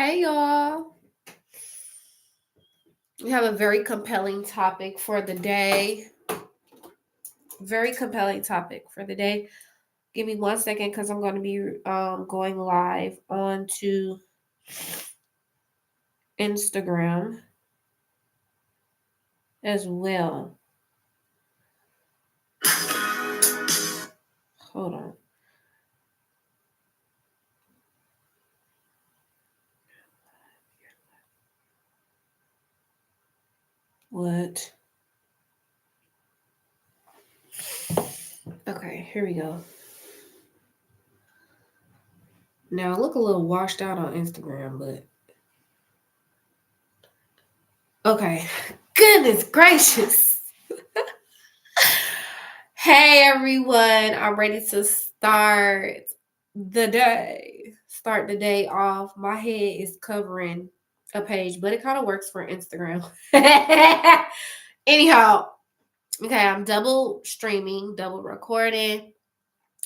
Hey, y'all. We have a very compelling topic for the day. Very compelling topic for the day. Give me 1 second because I'm going to be going live onto Instagram as well. Hold on. What? Okay, here we go. Now, I look a little washed out on Instagram, but okay. Goodness gracious. Hey, everyone. I'm ready to start the day. Start the day off. My head is covering a page, but it kind of works for Instagram. Anyhow, okay, I'm double streaming, double recording,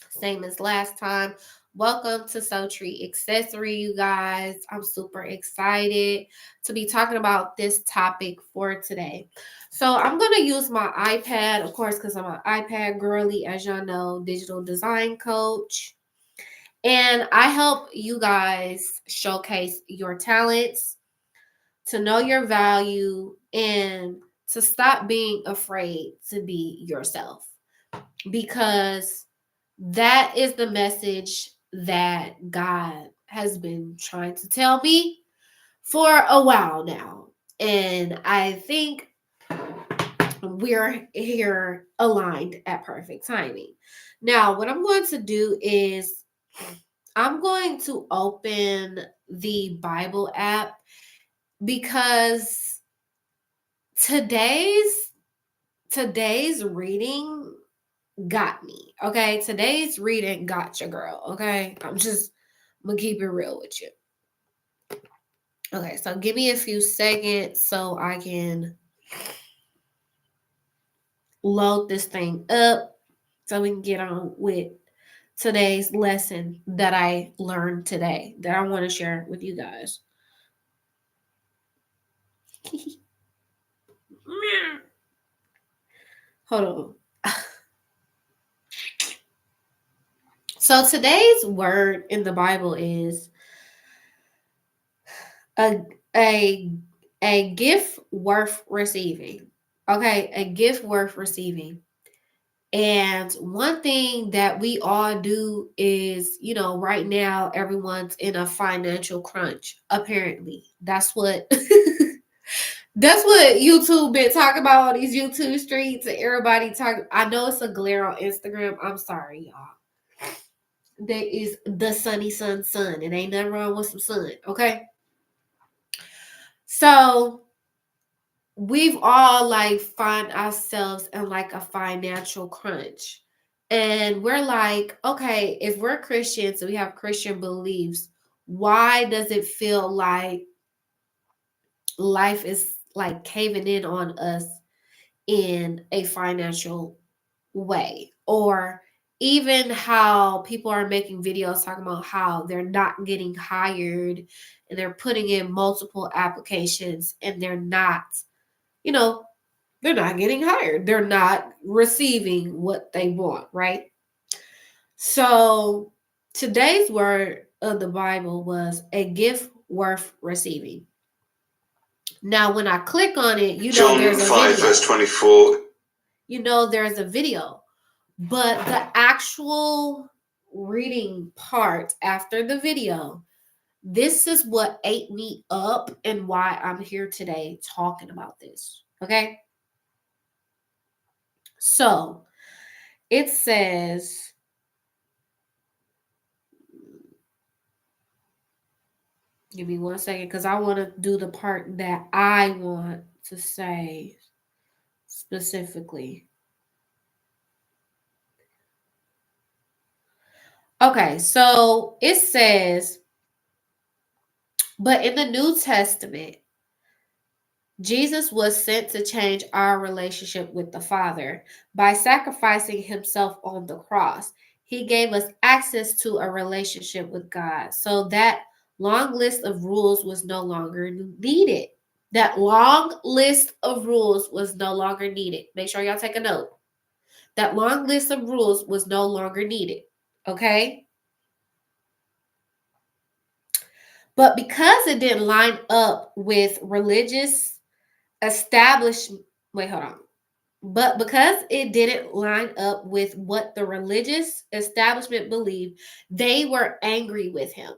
same as last time. Welcome to So Tree Accessory, you guys. I'm super excited to be talking about this topic for today. So I'm going to use my iPad, of course, because I'm an iPad girly, as y'all know, digital design coach. And I help you guys showcase your talents, to know your value, and to stop being afraid to be yourself. Because that is the message that God has been trying to tell me for a while now. And I think we're here aligned at perfect timing. Now, what I'm going to do is I'm going to open the Bible app because today's reading got me. Okay, today's reading got your girl. Okay, I'm gonna keep it real with you. Okay, so give me a few seconds so I can load this thing up so we can get on with today's lesson that I learned today that I want to share with you guys. Hold on. So today's word in the Bible is a a a gift worth receiving. Okay, a gift worth receiving. And one thing that we all do is, right now everyone's in a financial crunch. Apparently, that's what that's what YouTube been talking about on these YouTube streets, and everybody talking. I know it's a glare on Instagram. I'm sorry, y'all. There is the sunny sun. It ain't nothing wrong with some sun, okay? So we've all like find ourselves in like a financial crunch. And we're like, okay, if we're Christians and we have Christian beliefs, why does it feel like life is like caving in on us in a financial way? Or even how people are making videos talking about how they're not getting hired and they're putting in multiple applications and you know, they're not getting hired. They're not receiving what they want, right? So today's word of the Bible was a gift worth receiving. Now, when I click on it, John there's a 5, video. verse 24. There's a video. But the actual reading part after the video, this is what ate me up and why I'm here today talking about this. Okay? So it says, give me 1 second because I want to do the part that I want to say specifically. Okay, so it says, but in the New Testament, Jesus was sent to change our relationship with the Father by sacrificing himself on the cross. He gave us access to a relationship with God so that long list of rules was no longer needed. That long list of rules was no longer needed. Make sure y'all take a note. That long list of rules was no longer needed. Okay? But because it didn't line up with religious establishment, wait, hold on. But because it didn't line up with what the religious establishment believed, they were angry with him.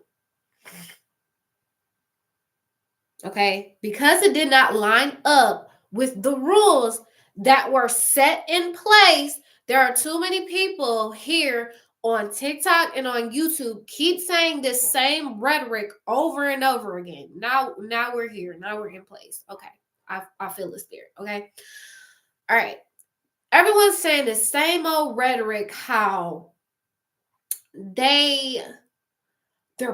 Okay? Because it did not line up with the rules that were set in place, there are too many people here on TikTok and on YouTube keep saying this same rhetoric over and over again. Now we're here. Now we're in place. Okay. I feel the spirit. Okay. All right. Everyone's saying the same old rhetoric, how their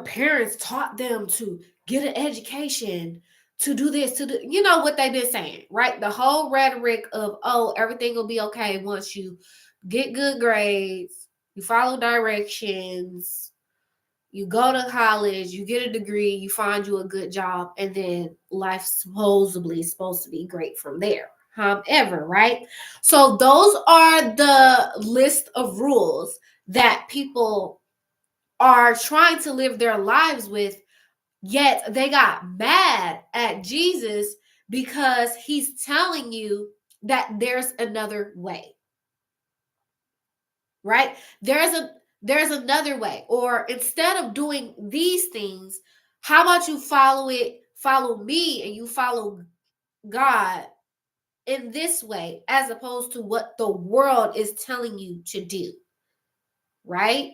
parents taught them to get an education, to do this, to do, you know what they've been saying, right? The whole rhetoric of, oh, everything will be okay once you get good grades, you follow directions, you go to college, you get a degree, you find you a good job, and then life supposedly is supposed to be great from there. However, right? So those are the list of rules that people are trying to live their lives with, yet they got mad at Jesus because he's telling you that there's another way. Right? There's another way. Or instead of doing these things, how about you follow me, and you follow God in this way, as opposed to what the world is telling you to do. Right?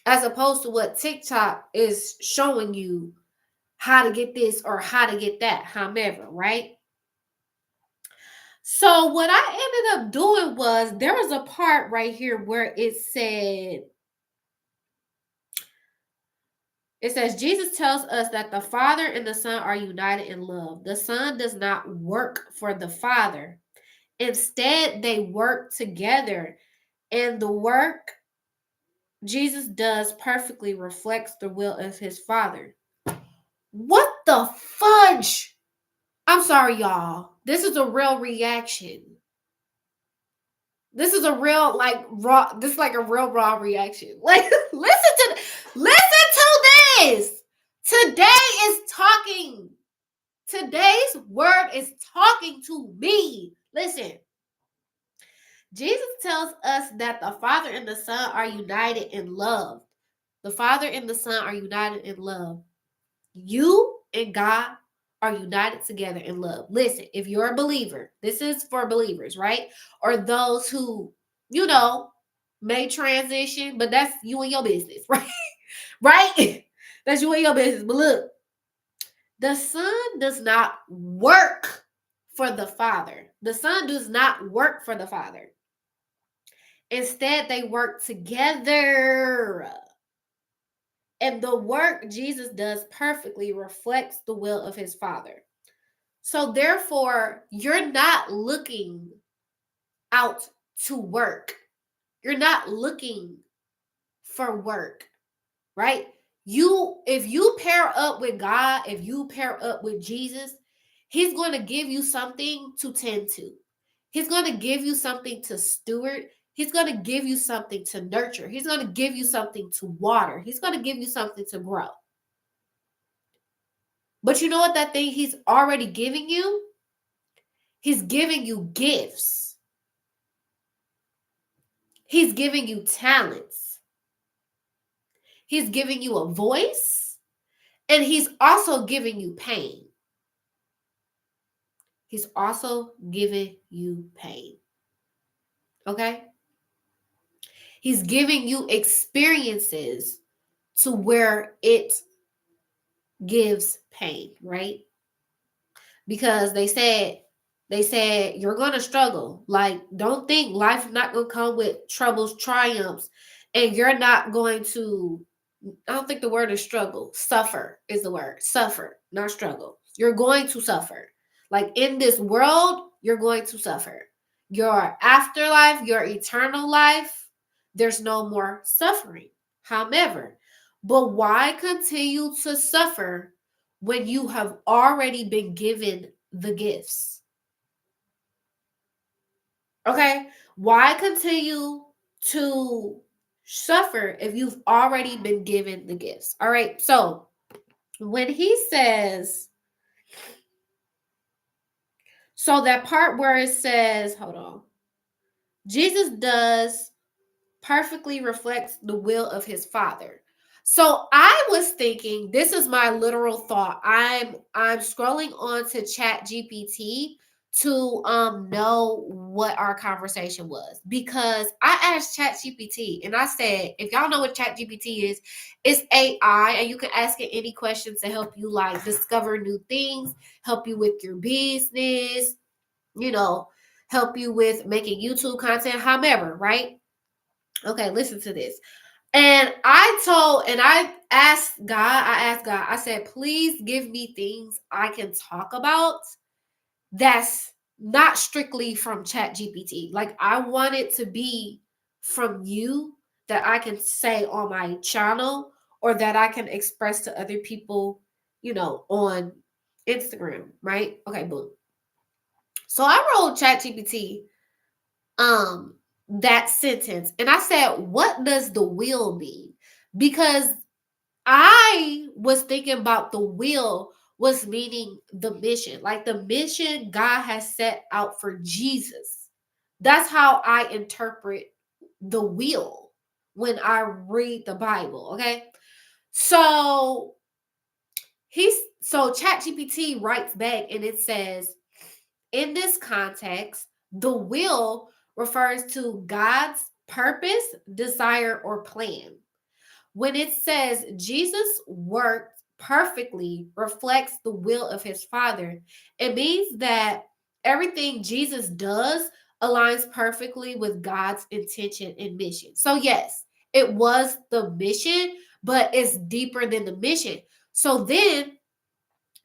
As opposed to what TikTok is showing you how to get this or how to get that, however, right? So what I ended up doing was, there was a part right here where it says, Jesus tells us that the Father and the Son are united in love. The Son does not work for the Father. Instead, they work together, and the work Jesus does perfectly reflects the will of his Father. What the fudge? I'm sorry, y'all. This is a real reaction. This is a real, like, raw, this is like a real raw reaction. Like, listen to this. Today's word is talking to me. Listen. Jesus tells us that the Father and the Son are united in love. The Father and the Son are united in love. You and God are united together in love. Listen, if you're a believer, this is for believers, right? Or those who, may transition, but that's you and your business, right? Right? That's you and your business. But look, the Son does not work for the Father. The Son does not work for the Father. Instead, they work together. And the work Jesus does perfectly reflects the will of his Father. So therefore, you're not looking out to work. You're not looking for work, right? If you pair up with God, if you pair up with Jesus, he's going to give you something to tend to. He's going to give you something to steward. He's going to give you something to nurture. He's going to give you something to water. He's going to give you something to grow. But you know what that thing he's already giving you? He's giving you gifts. He's giving you talents. He's giving you a voice. And he's also giving you pain. He's also giving you pain. Okay? He's giving you experiences to where it gives pain, right? Because they said you're going to struggle. Like, don't think life's not going to come with troubles, triumphs, and you're not going to, I don't think the word is struggle. Suffer is the word. Suffer, not struggle. You're going to suffer. Like, in this world, you're going to suffer. Your afterlife, your eternal life, there's no more suffering. However, But why continue to suffer when you have already been given the gifts? Okay? Why continue to suffer if you've already been given the gifts? All right. So when he says, so that part where it says, hold on, Jesus does perfectly reflects the will of his Father. So I was thinking, this is my literal thought. I'm scrolling on to Chat GPT to know what our conversation was, because I asked Chat GPT and I said, if y'all know what Chat GPT is, it's AI and you can ask it any questions to help you like discover new things, help you with your business, you know, help you with making YouTube content, however, right? Okay, listen to this. And I asked God, I said, please give me things I can talk about that's not strictly from Chat GPT. Like, I want it to be from you that I can say on my channel or that I can express to other people, on Instagram, right? Okay, boom. So I wrote Chat GPT um that sentence and I said, what does the will mean? Because I was thinking about the will was meaning the mission, like the mission God has set out for Jesus. That's how I interpret the will when I read the Bible. Okay. So so ChatGPT writes back and it says, in this context, the will refers to God's purpose, desire, or plan. When it says Jesus worked perfectly reflects the will of his Father, it means that everything Jesus does aligns perfectly with God's intention and mission. So, yes, it was the mission, but it's deeper than the mission. So then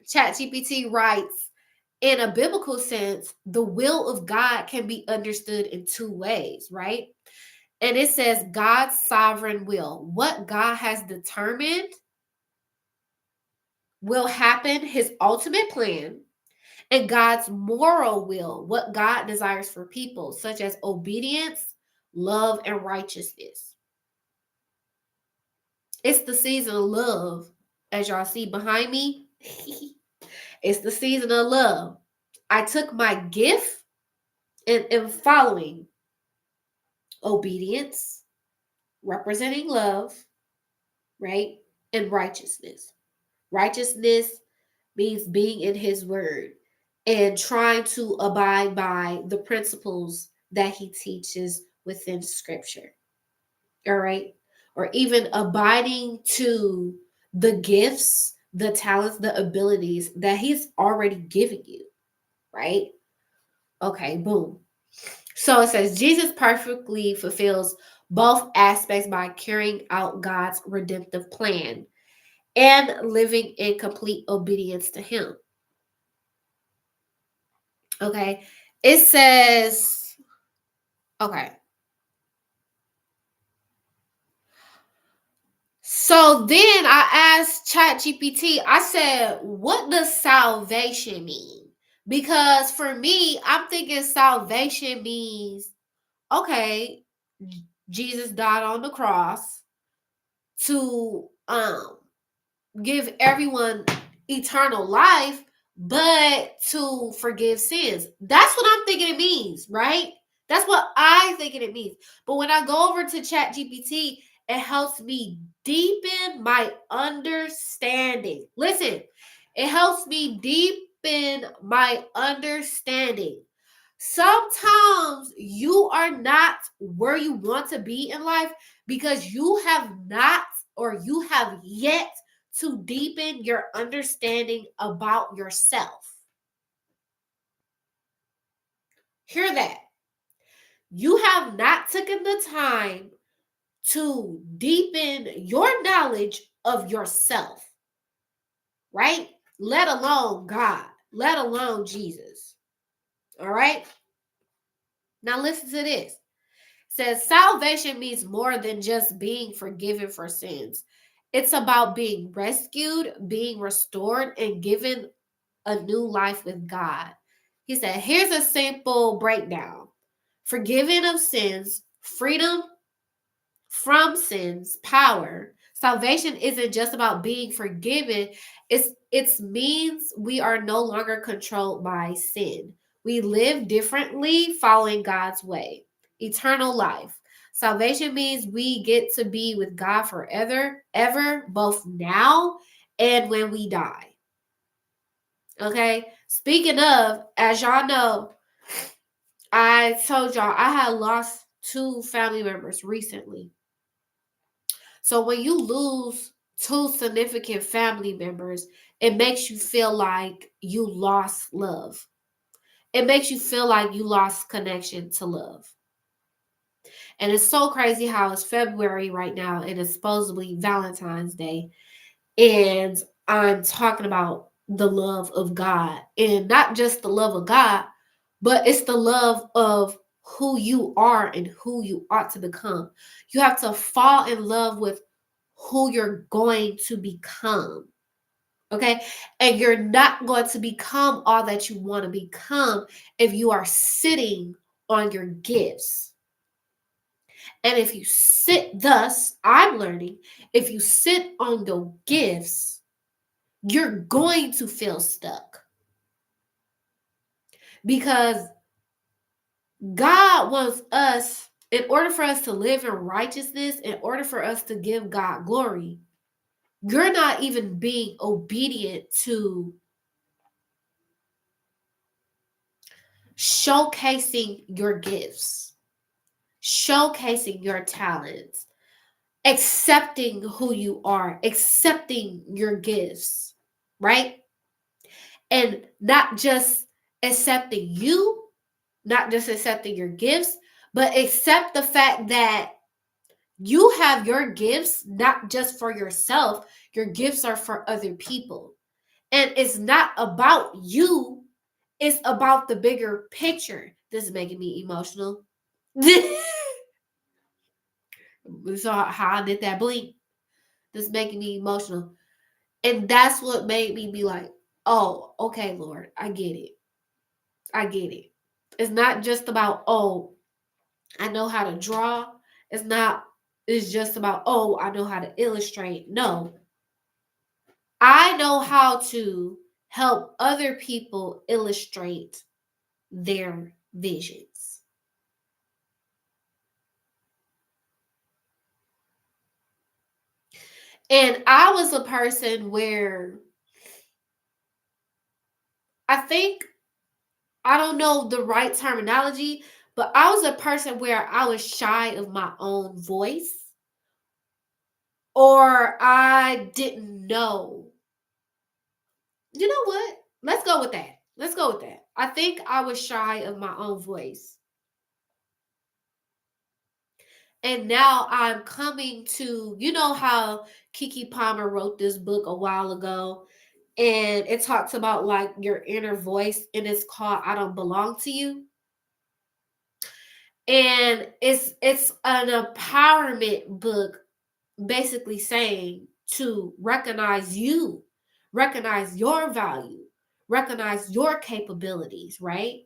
ChatGPT writes, in a biblical sense, the will of God can be understood in two ways, right? And it says God's sovereign will. What God has determined will happen, his ultimate plan, and God's moral will, what God desires for people, such as obedience, love, and righteousness. It's the season of love, as y'all see behind me. It's the season of love. I took my gift and am following obedience, representing love, right? And righteousness. Righteousness means being in his word and trying to abide by the principles that he teaches within scripture. All right. Or even abiding to the gifts, the talents, the abilities that he's already given you. Right. Okay. Boom. So it says Jesus perfectly fulfills both aspects by carrying out God's redemptive plan and living in complete obedience to him. Okay. It says, okay. So then I asked ChatGPT, I said, what does salvation mean? Because for me, I'm thinking salvation means, okay, Jesus died on the cross to give everyone eternal life, but to forgive sins. That's what I'm thinking it means, right? That's what I thinking it means. But when I go over to ChatGPT, it helps me deepen my understanding. Listen, it helps me deepen my understanding. Sometimes you are not where you want to be in life because you have not or you have yet to deepen your understanding about yourself. Hear that. You have not taken the time to deepen your knowledge of yourself, right? Let alone God, let alone Jesus. All right? Now listen to this. It says salvation means more than just being forgiven for sins. It's about being rescued, being restored, and given a new life with God. He said, here's a simple breakdown: forgiving of sins, freedom from sins, power. Salvation isn't just about being forgiven. It means we are no longer controlled by sin. We live differently following God's way. Eternal life. Salvation means we get to be with God forever, ever, both now and when we die. Okay? Speaking of, as y'all know, I told y'all I had lost 2 family members recently. So when you lose 2 significant family members, it makes you feel like you lost love. It makes you feel like you lost connection to love. And it's so crazy how it's February right now and it's supposedly Valentine's Day. And I'm talking about the love of God. And not just the love of God, but it's the love of who you are and who you ought to become. You have to fall in love with who you're going to become. Okay. And you're not going to become all that you want to become if you are sitting on your gifts. And if you sit, thus, I'm learning, if you sit on your gifts, you're going to feel stuck. Because God wants us, in order for us to live in righteousness, in order for us to give God glory, you're not even being obedient to showcasing your gifts, showcasing your talents, accepting who you are, accepting your gifts, right? And not just accepting you, not just accepting your gifts, but accept the fact that you have your gifts not just for yourself, your gifts are for other people. And it's not about you, it's about the bigger picture. This is making me emotional. So how I did that blink. This is making me emotional. And that's what made me be like, oh, okay, Lord, I get it. I get it. It's not just about, oh, I know how to draw. It's just about, oh, I know how to illustrate. No. I know how to help other people illustrate their visions. And I was a person where I think, I don't know the right terminology, but I was a person where I was shy of my own voice, or I didn't know. You know what? Let's go with that. Let's go with that. I think I was shy of my own voice. And now I'm coming to, you know how Kiki Palmer wrote this book a while ago, and it talks about like your inner voice, and it's called I Don't Belong to You. And it's an empowerment book, basically saying to recognize you, recognize your value, recognize your capabilities, right?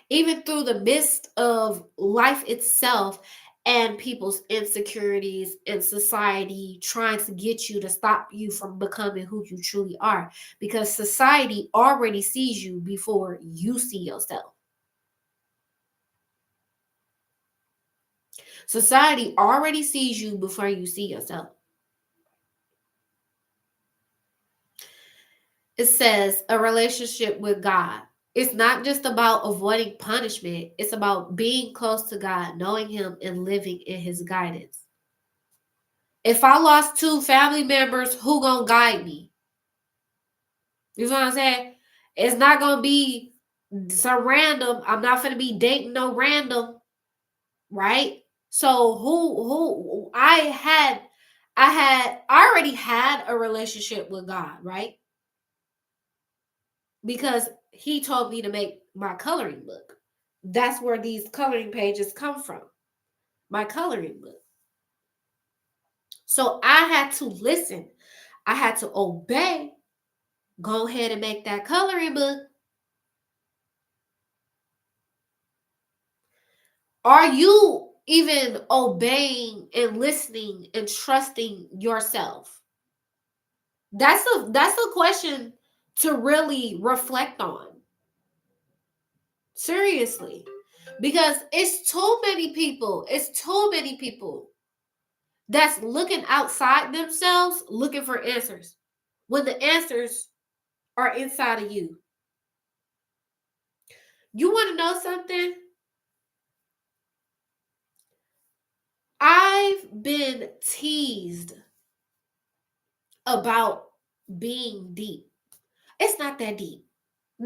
Even through the midst of life itself and people's insecurities and society trying to get you to stop you from becoming who you truly are, because society already sees you before you see yourself. Society already sees you before you see yourself. It says a relationship with God. It's not just about avoiding punishment. It's about being close to God, knowing Him, and living in His guidance. If I lost 2 family members, who gonna guide me? You know what I'm saying? It's not gonna be some random. I'm not gonna be dating no random, right? So who I already had a relationship with God, right? Because He told me to make my coloring book. That's where these coloring pages come from. My coloring book. So I had to listen. I had to obey. Go ahead and make that coloring book. Are you even obeying and listening and trusting yourself? That's a question to really reflect on. Seriously. Because it's too many people that's looking outside themselves looking for answers when the answers are inside of you. You want to know something? I've been teased about being deep. It's not that deep.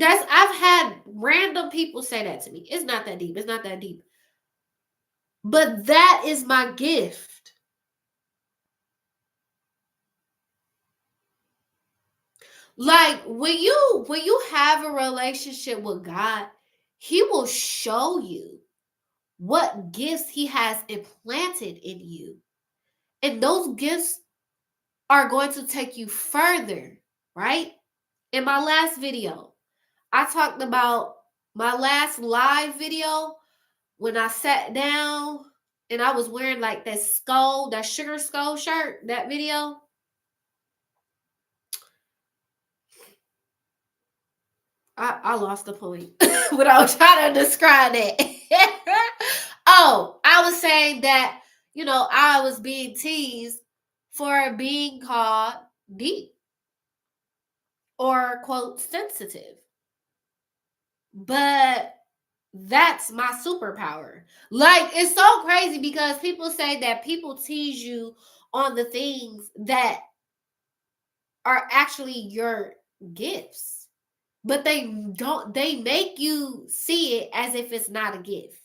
I've had random people say that to me. It's not that deep. It's not that deep. But that is my gift. Like when you have a relationship with God, he will show you what gifts he has implanted in you. And those gifts are going to take you further, right? In my last video, I talked about my last live video when I sat down and I was wearing like that sugar skull shirt, that video. I lost the point when I was trying to describe it. Oh, I was saying that, I was being teased for being called deep or quote sensitive. But that's my superpower. Like, it's so crazy because people say that people tease you on the things that are actually your gifts. But they make you see it as if it's not a gift.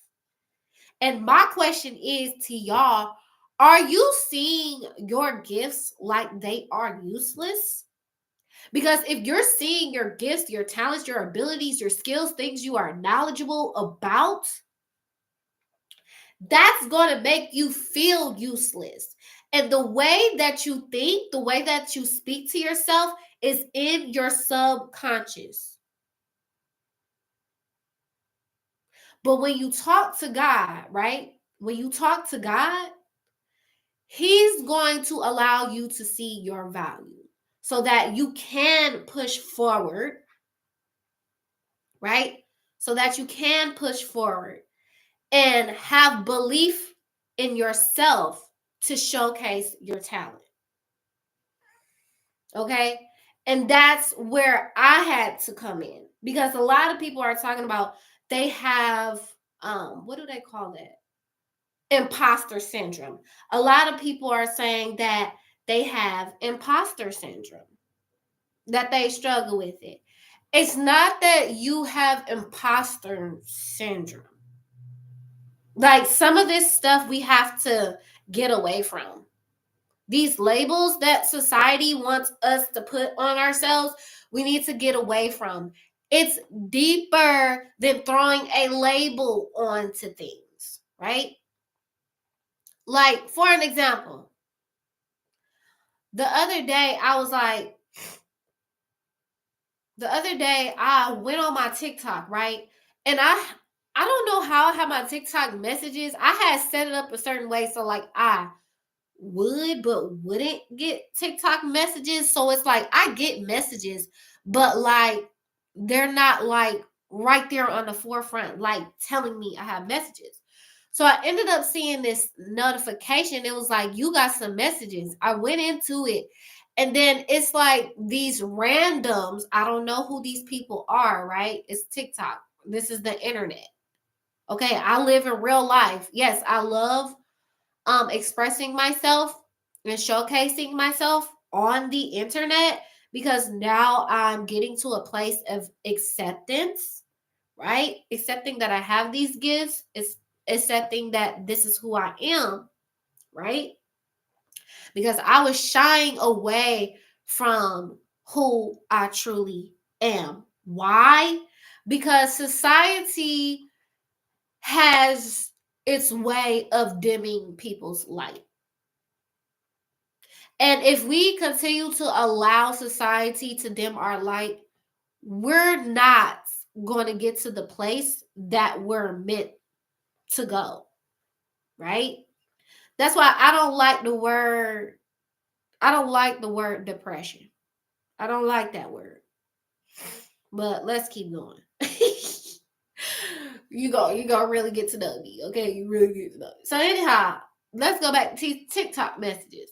And my question is to y'all, are you seeing your gifts like they are useless? Because if you're seeing your gifts, your talents, your abilities, your skills, things you are knowledgeable about, that's going to make you feel useless. And the way that you think, the way that you speak to yourself is in your subconscious. But when you talk to God, right? When you talk to God, he's going to allow you to see your value so that you can push forward, right? So that you can push forward and have belief in yourself to showcase your talent. Okay? And that's where I had to come in because a lot of people are talking about they have what do they call that? Imposter syndrome. A lot of people are saying that they have imposter syndrome, that they struggle with it. It's not that you have imposter syndrome. Like some of this stuff we have to get away from. These labels that society wants us to put on ourselves, we need to get away from. It's deeper than throwing a label onto things, right? Like, for an example, the other day I went on my TikTok, right? And I don't know how I have my TikTok messages. I had set it up a certain way so like I would but wouldn't get TikTok messages. So it's like I get messages, but like they're not like right there on the forefront, like telling me I have messages. So I ended up seeing this notification. It was like, you got some messages. I went into it. And then it's like these randoms. I don't know who these people are, right? It's TikTok. This is the internet. Okay. I live in real life. Yes, I love expressing myself and showcasing myself on the internet because now I'm getting to a place of acceptance, right? Accepting that I have these gifts, is accepting that this is who I am, right? Because I was shying away from who I truly am. Why? Because society has its way of dimming people's light. And if we continue to allow society to dim our light, we're not going to get to the place that we're meant to go, right? That's why I don't like the word depression. I don't like that word. But let's keep going. you go really get to know me, okay? You really get to know me. So anyhow, let's go back to TikTok messages.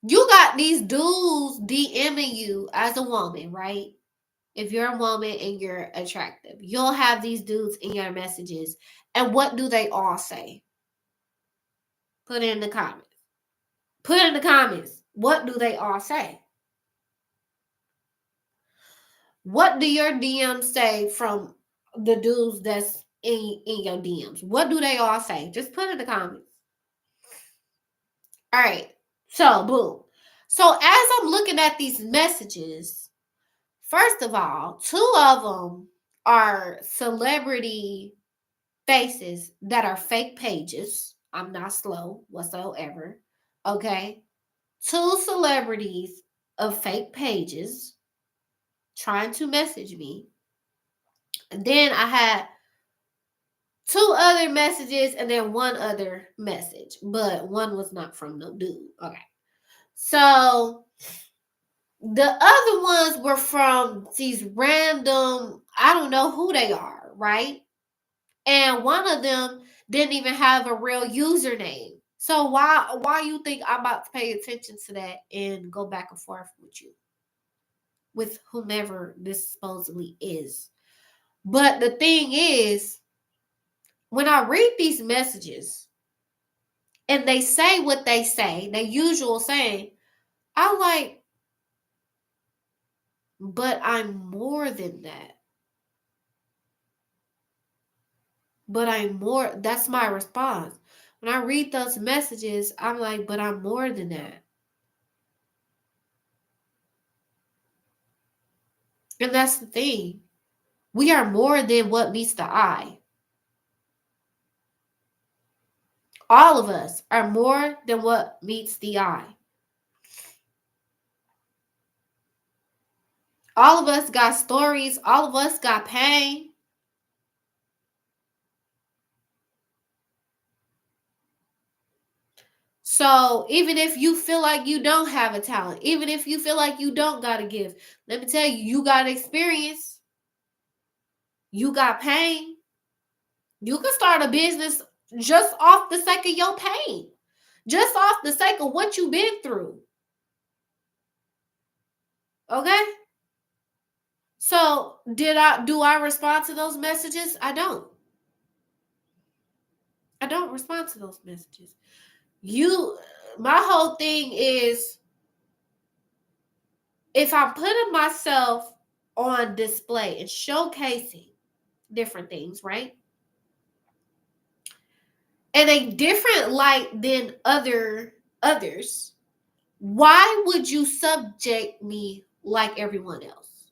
You got these dudes DMing you as a woman, right? If you're a woman and you're attractive, you'll have these dudes in your messages. And what do they all say? Put it in the comments. Put it in the comments. What do they all say? What do your DMs say from the dudes that's in your DMs? What do they all say? Just put it in the comments. All right. So, boom. So, as I'm looking at these messages, first of all, 2 of them are celebrity faces that are fake pages. I'm not slow whatsoever. Okay. 2 celebrities of fake pages trying to message me. And then I had 2 other messages and then 1 other message, but one was not from no dude. Okay. So the other ones were from these random, I don't know who they are, right? And one of them didn't even have a real username. So why you think I'm about to pay attention to that and go back and forth with you? With whomever this supposedly is. But the thing is, when I read these messages and they say what they say, the usual saying, I'm like, but I'm more than that. But I'm more, that's my response. When I read those messages, I'm like, but I'm more than that. And that's the thing. We are more than what meets the eye. All of us are more than what meets the eye. All of us got stories. All of us got pain. So even if you feel like you don't have a talent, even if you feel like you don't got a gift, let me tell you, you got experience. You got pain. You can start a business just off the sake of your pain. Just off the sake of what you've been through. Okay? So do I respond to those messages? I don't. I don't respond to those messages. My whole thing is, if I'm putting myself on display and showcasing different things, right? In a different light than others, why would you subject me like everyone else?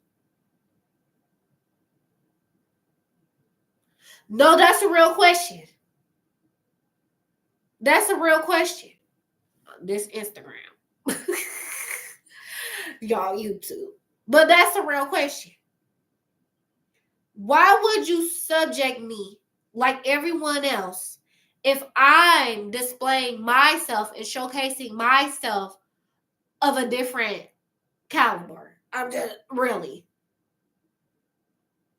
No, that's a real question. That's a real question. This Instagram. Y'all YouTube. But that's a real question. Why would you subject me like everyone else if I'm displaying myself and showcasing myself of a different caliber? I'm just really.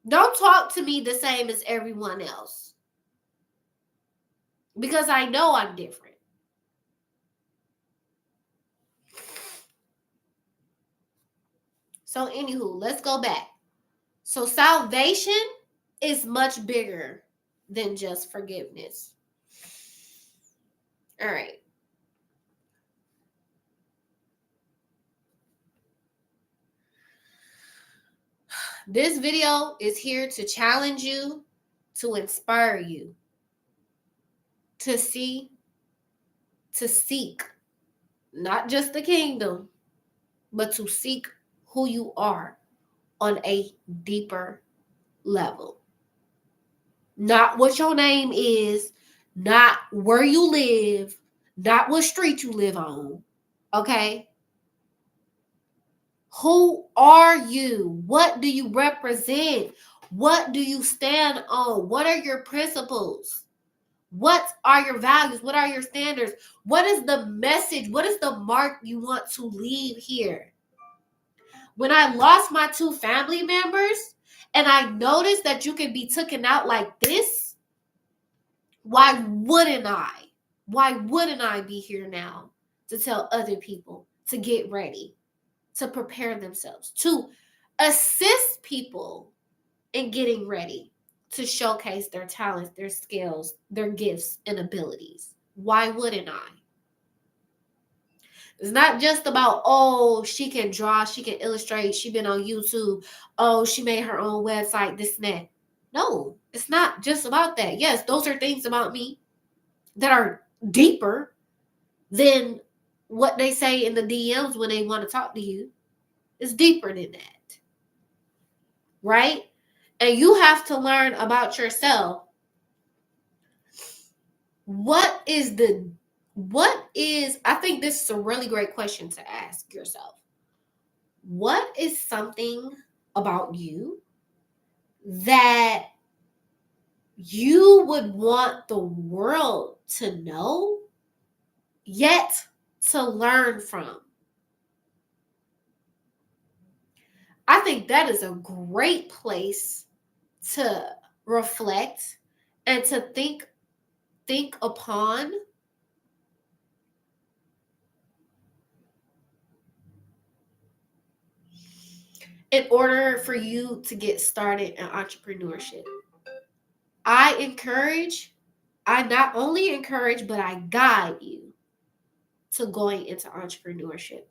Don't talk to me the same as everyone else. Because I know I'm different. So, anywho, let's go back. So, salvation is much bigger than just forgiveness. All right. This video is here to challenge you, to inspire you, to seek not just the kingdom, but to seek who you are on a deeper level. Not what your name is, not where you live, not what street you live on. Okay? Who are you? What do you represent? What do you stand on? What are your principles? What are your values? What are your standards? What is the message? What is the mark you want to leave here? When I lost my 2 family members and I noticed that you can be taken out like this, why wouldn't I? Why wouldn't I be here now to tell other people to get ready, to prepare themselves, to assist people in getting ready to showcase their talents, their skills, their gifts and abilities? Why wouldn't I? It's not just about, oh, she can draw, she can illustrate, she been on YouTube, oh, she made her own website, this and that. No, it's not just about that. Yes, those are things about me that are deeper than what they say in the DMs when they want to talk to you. It's deeper than that. Right? And you have to learn about yourself. I think this is a really great question to ask yourself. What is something about you that you would want the world to know, yet to learn from? I think that is a great place to reflect and to think upon. In order for you to get started in entrepreneurship. I not only encourage, but I guide you to going into entrepreneurship.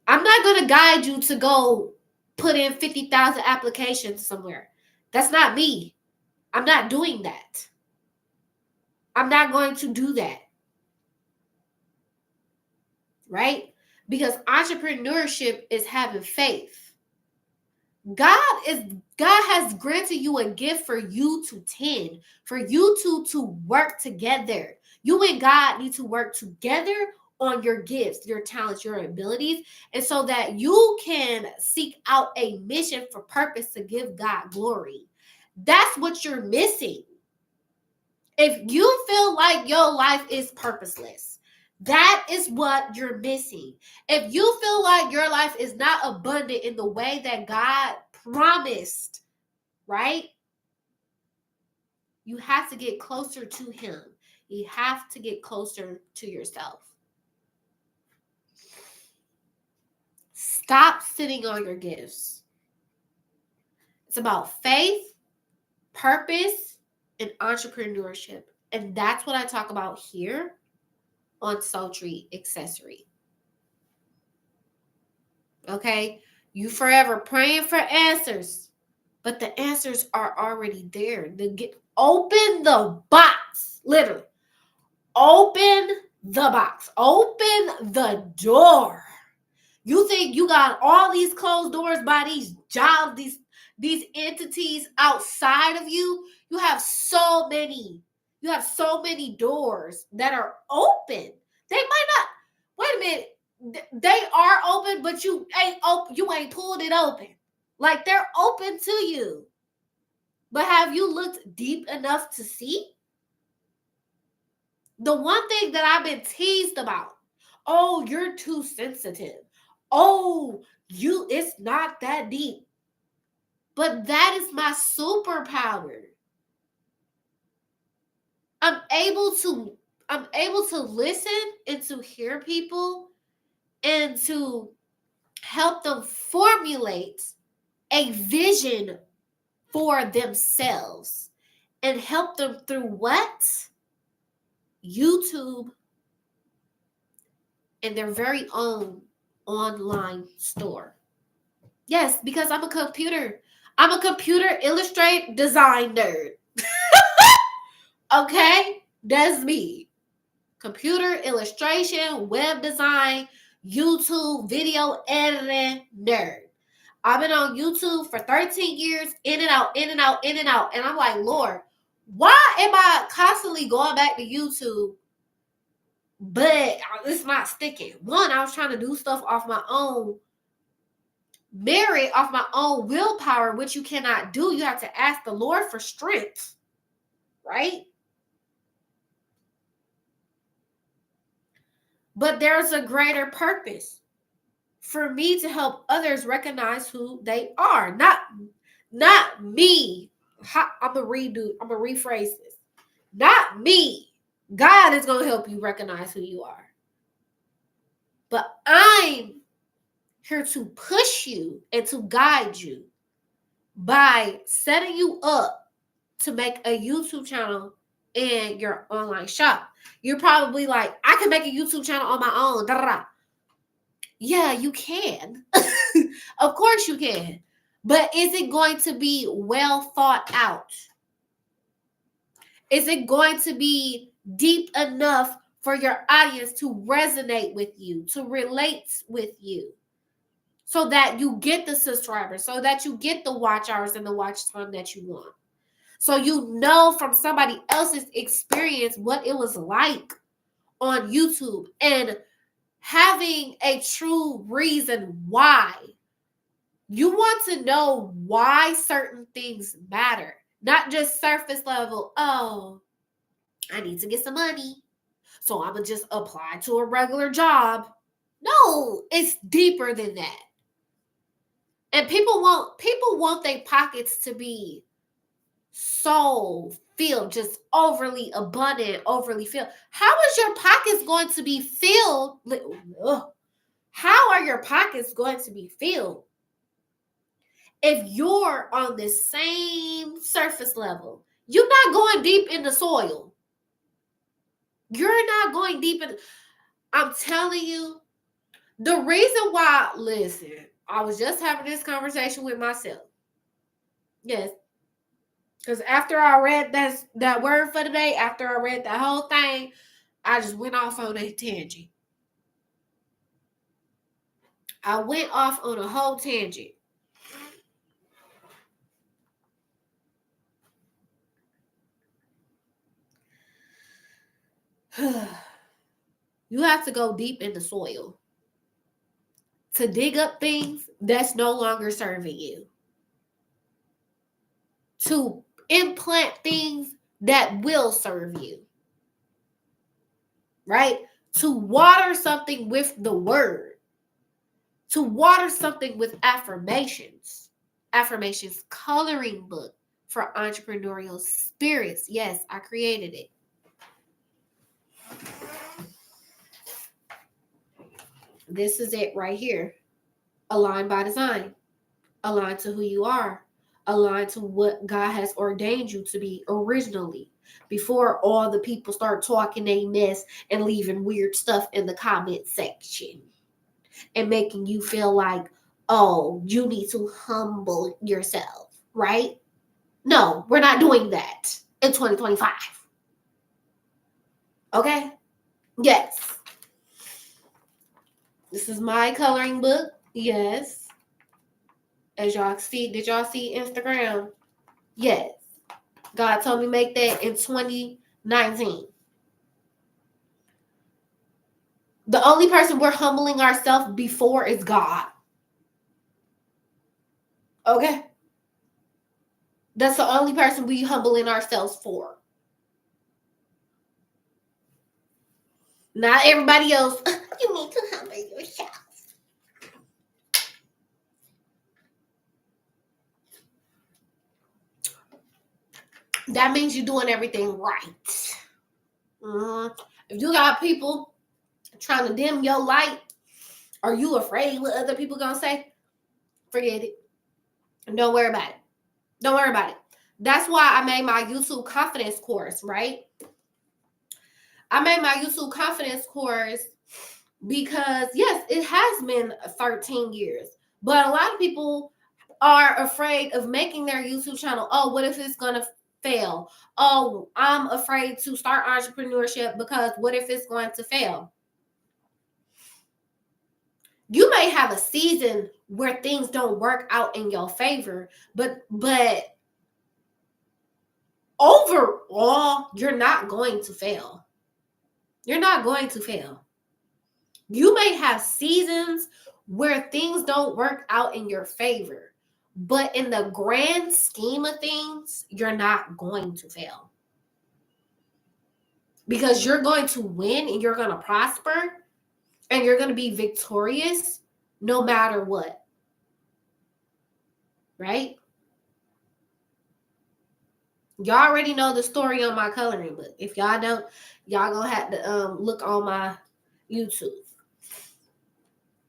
I'm not going to guide you to go put in 50,000 applications somewhere. That's not me. I'm not doing that. I'm not going to do that. Right? Because entrepreneurship is having faith. God has granted you a gift for you to tend, for you to work together. You and God need to work together on your gifts, your talents, your abilities, and so that you can seek out a mission for purpose to give God glory. That's what you're missing. If you feel like your life is purposeless, that is what you're missing. If you feel like your life is not abundant in the way that God promised, right? You have to get closer to Him. You have to get closer to yourself. Stop sitting on your gifts. It's about faith, purpose, and entrepreneurship. And that's what I talk about here on Soul Tree Accessory. Okay? You forever praying for answers, but the answers are already there. Open the box, literally. Open the box. Open the door. You think you got all these closed doors by these jobs, these entities outside of you? You have so many. You have so many doors that are open. They might not. Wait a minute. They are open, but you ain't pulled it open. Like, they're open to you. But have you looked deep enough to see? The one thing that I've been teased about, oh, you're too sensitive. Oh, it's not that deep. But that is my superpower. I'm able to listen and to hear people and to help them formulate a vision for themselves and help them through what? YouTube and their very own online store. Yes, because I'm a computer illustrate design nerd. Okay? That's me. Computer illustration, web design, YouTube, video editing nerd. I've been on YouTube for 13 years, in and out. And I'm like, Lord, why am I constantly going back to YouTube but it's not sticking. One, I was trying to do stuff off my own merit, off my own willpower, which you cannot do. You have to ask the Lord for strength, right? But there's a greater purpose for me to help others recognize who they are, not me. I'm gonna rephrase this. Not me. God is gonna help you recognize who you are. But I'm here to push you and to guide you by setting you up to make a YouTube channel and your online shop. You're probably like, I can make a YouTube channel on my own. Da, da, da. Yeah, you can. Of course you can. But is it going to be well thought out? Is it going to be deep enough for your audience to resonate with you, to relate with you, so that you get the subscribers, so that you get the watch hours and the watch time that you want? So you know from somebody else's experience what it was like on YouTube, and having a true reason why. You want to know why certain things matter, not just surface level. Oh, I need to get some money, so I'm going to just apply to a regular job. No, it's deeper than that. And people want their pockets to be so filled, just overly abundant, overly filled. How is your pockets going to be filled? How are your pockets going to be filled if you're on the same surface level? You're not going deep in the soil. You're not going deep in. I'm telling you, the reason why, listen, I was just having this conversation with myself. Yes. Because after I read that word for the day, after I read that whole thing, I just went off on a tangent. I went off on a whole tangent. You have to go deep in the soil to dig up things that's no longer serving you, to implant things that will serve you, right? To water something with the word, to water something with affirmations coloring book for entrepreneurial spirits. Yes, I created it. This is it right here. Aligned by design. Aligned to who you are. Aligned to what God has ordained you to be originally. Before all the people start talking they mess and leaving weird stuff in the comment section and making you feel like, oh, you need to humble yourself, right? No, we're not doing that in 2025. Okay? Yes. This is my coloring book. Yes. As y'all see, did y'all see Instagram? Yes. God told me make that in 2019. The only person we're humbling ourselves before is God. Okay? That's the only person we humbling ourselves for. Not everybody else. You need to humble yourself. That means you're doing everything right. If you got people trying to dim your light, are you afraid what other people gonna say? Forget it. And don't worry about it. Don't worry about it. That's why I made my YouTube confidence course, right? I made my YouTube confidence course because, yes, it has been 13 years. But a lot of people are afraid of making their YouTube channel. Oh, what if it's going to fail? Oh, I'm afraid to start entrepreneurship because what if it's going to fail? You may have a season where things don't work out in your favor, but overall, you're not going to fail. You're not going to fail. You may have seasons where things don't work out in your favor, but in the grand scheme of things, you're not going to fail. Because you're going to win and you're going to prosper and you're going to be victorious no matter what. Right? Y'all already know the story on my coloring book. If y'all don't, y'all gonna have to look on my YouTube.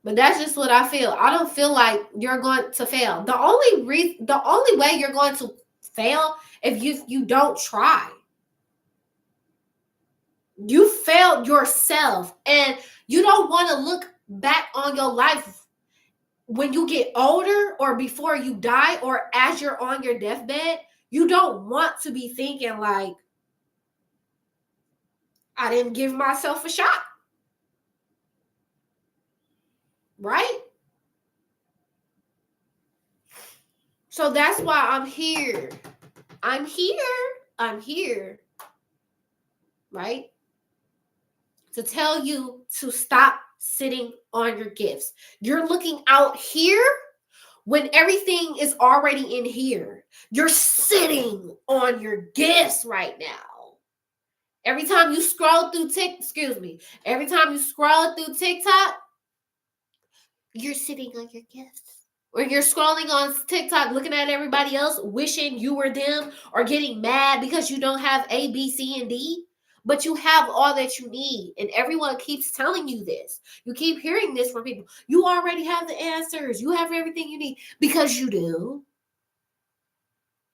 But that's just what I feel. I don't feel like you're going to fail. The only way you're going to fail if you don't try. You failed yourself, and you don't want to look back on your life when you get older or before you die or as you're on your deathbed. You don't want to be thinking like, I didn't give myself a shot. Right? So that's why I'm here. I'm here. Right? To tell you to stop sitting on your gifts. You're looking out here when everything is already in here. You're sitting on your gifts right now. Every time you scroll through every time you scroll through TikTok, you're sitting on your gifts. Or you're scrolling on TikTok looking at everybody else, wishing you were them, or getting mad because you don't have A, B, C, and D. But you have all that you need. And everyone keeps telling you this. You keep hearing this from people. You already have the answers. You have everything you need. Because you do.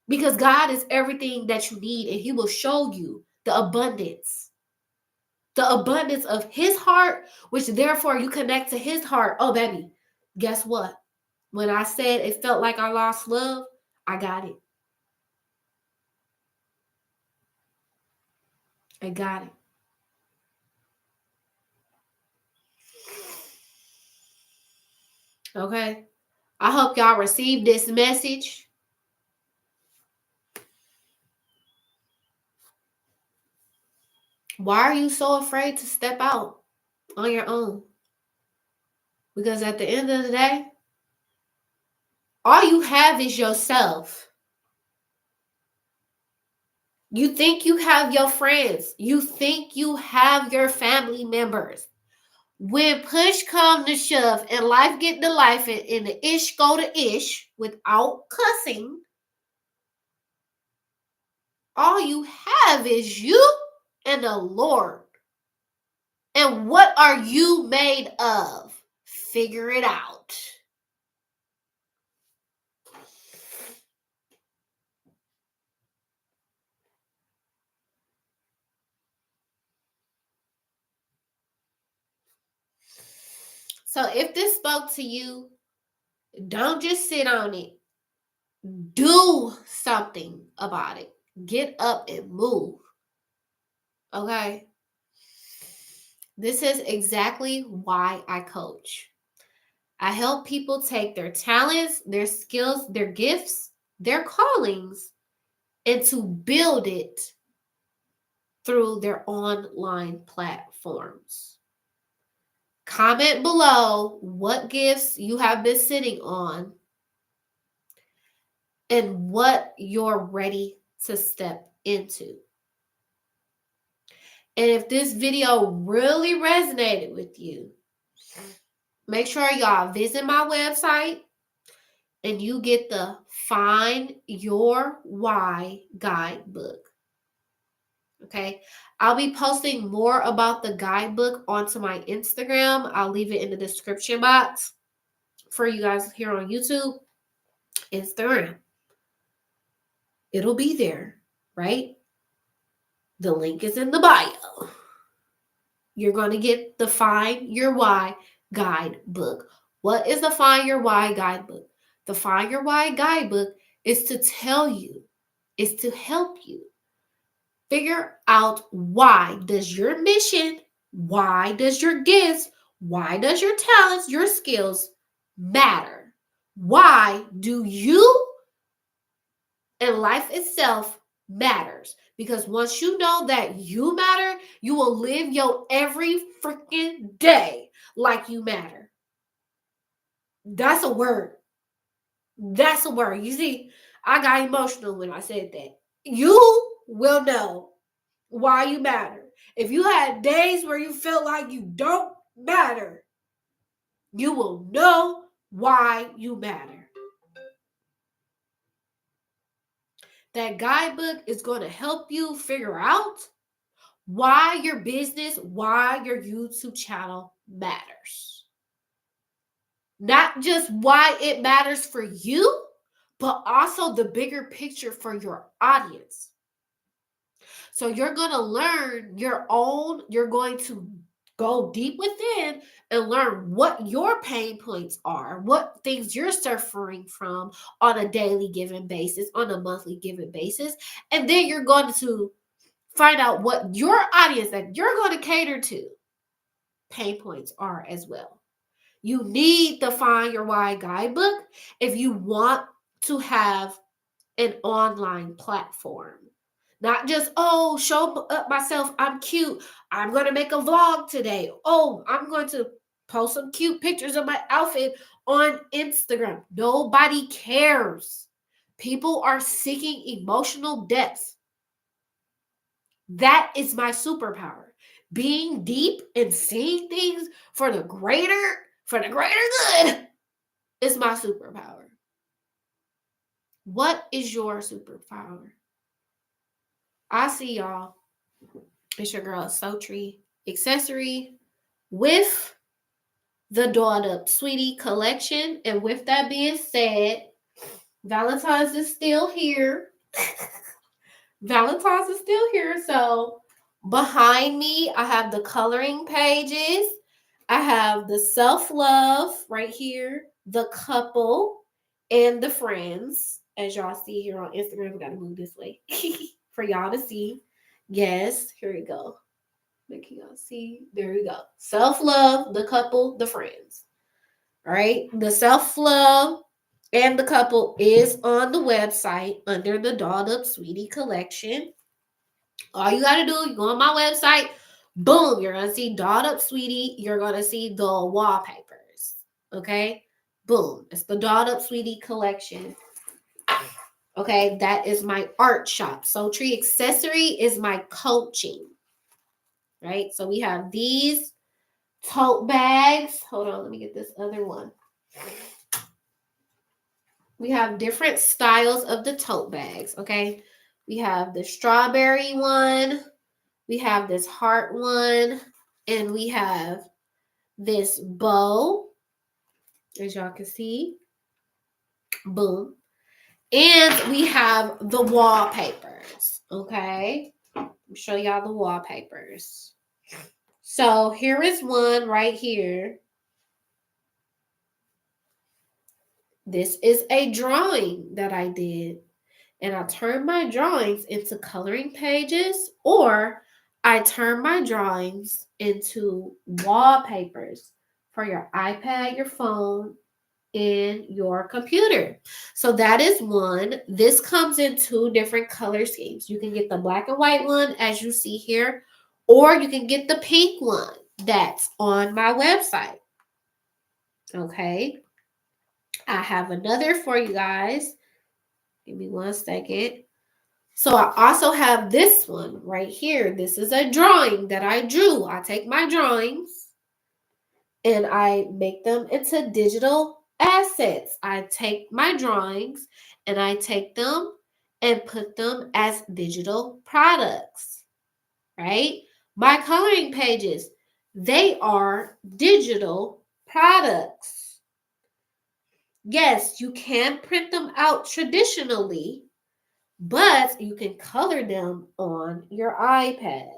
Because God is everything that you need. And he will show you the abundance. The abundance of his heart, which therefore you connect to his heart. Oh, baby, guess what? When I said it felt like I lost love, I got it. I got it. Okay. I hope y'all received this message. Why are you so afraid to step out on your own? Because at the end of the day, all you have is yourself. You think you have your friends. You think you have your family members. When push come to shove and life get to life and the ish go to ish without cussing, all you have is you and the Lord. And what are you made of? Figure it out. So if this spoke to you, don't just sit on it. Do something about it. Get up and move. Okay? This is exactly why I coach. I help people take their talents, their skills, their gifts, their callings, and to build it through their online platforms. Comment below what gifts you have been sitting on and what you're ready to step into. And if this video really resonated with you, make sure y'all visit my website and you get the Find Your Why guidebook. Okay, I'll be posting more about the guidebook onto my Instagram. I'll leave it in the description box for you guys here on YouTube, Instagram. It'll be there, right? The link is in the bio. You're going to get the Find Your Why guidebook. What is the Find Your Why guidebook? The Find Your Why guidebook is to tell you, is to help you figure out why does your mission, why does your gifts, why does your talents, your skills matter? Why do you and life itself matters. Because once you know that you matter, you will live your every freaking day like you matter. That's a word. That's a word. You see, I got emotional when I said that. You will know why you matter. If you had days where you felt like you don't matter, you will know why you matter. That guidebook is going to help you figure out why your business, why your YouTube channel matters. Not just why it matters for you, but also the bigger picture for your audience. So you're going to learn you're going to go deep within and learn what your pain points are, what things you're suffering from on a daily given basis, on a monthly given basis. And then you're going to find out what your audience that you're going to cater to pain points are as well. You need the Find Your Why guidebook if you want to have an online platform. Not just, oh, show up myself. I'm cute. I'm going to make a vlog today. Oh, I'm going to post some cute pictures of my outfit on Instagram. Nobody cares. People are seeking emotional depth. That is my superpower. Being deep and seeing things for the greater good is my superpower. What is your superpower? I see y'all. It's your girl Sultry Accessory with the Dolled Up Sweetie collection. And with that being said, Valentine's is still here. Valentine's is still here. So behind me, I have the coloring pages. I have the self-love right here, the couple, and the friends. As y'all see here on Instagram, we got to move this way for y'all to see. Yes, here we go. Make y'all see. There we go. Self-love, the couple, the friends. All right. The self-love and the couple is on the website under the Dolled Up Sweetie collection. All you got to do, you go on my website, boom, you're going to see Dolled Up Sweetie. You're going to see the wallpapers. Okay. Boom. It's the Dolled Up Sweetie collection. Okay. That is my art shop. Sultry Accessory is my coaching. Right. So we have these tote bags. Hold on. Let me get this other one. We have different styles of the tote bags. Okay. We have the strawberry one. We have this heart one. And we have this bow. As y'all can see. Boom. And we have the wallpapers. Okay. Let me show y'all the wallpapers. So here is one right here. This is a drawing that I did. And I turn my drawings into coloring pages, or I turn my drawings into wallpapers for your iPad, your phone, and your computer. So that is one. This comes in two different color schemes. You can get the black and white one as you see here, or you can get the pink one that's on my website. Okay. I have another for you guys. Give me 1 second. So I also have this one right here. This is a drawing that I drew. I take my drawings and I make them into digital assets. I take my drawings and I take them and put them as digital products, right? My coloring pages, they are digital products. Yes, you can print them out traditionally, but you can color them on your iPad.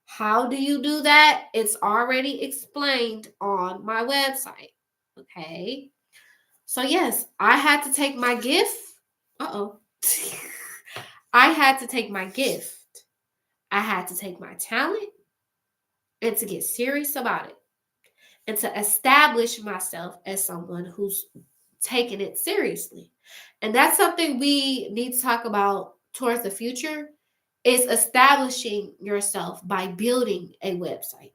How do you do that? It's already explained on my website. Okay. So, yes, I had to take my gift. I had to take my gift. I had to take my talent and to get serious about it and to establish myself as someone who's taking it seriously. And that's something we need to talk about towards the future is establishing yourself by building a website,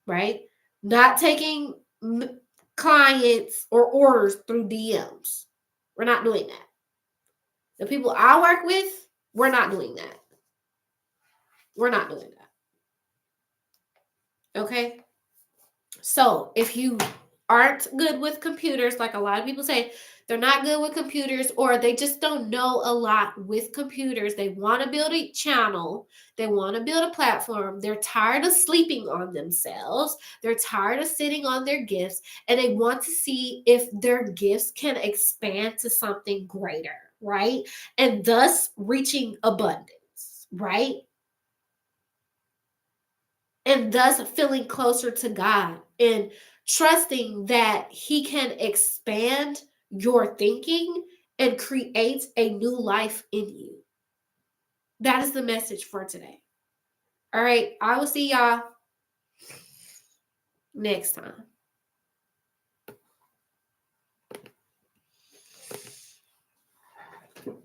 right? Not taking clients or orders through DMs. We're not doing that. The people I work with, we're not doing that. We're not doing that. Okay? So if you aren't good with computers, like a lot of people say, they're not good with computers, or they just don't know a lot with computers. They want to build a channel. They want to build a platform. They're tired of sleeping on themselves. They're tired of sitting on their gifts, and they want to see if their gifts can expand to something greater, right? And thus reaching abundance, right? And thus feeling closer to God and trusting that He can expand your thinking and create a new life in you. That is the message for today. All right, I will see y'all next time.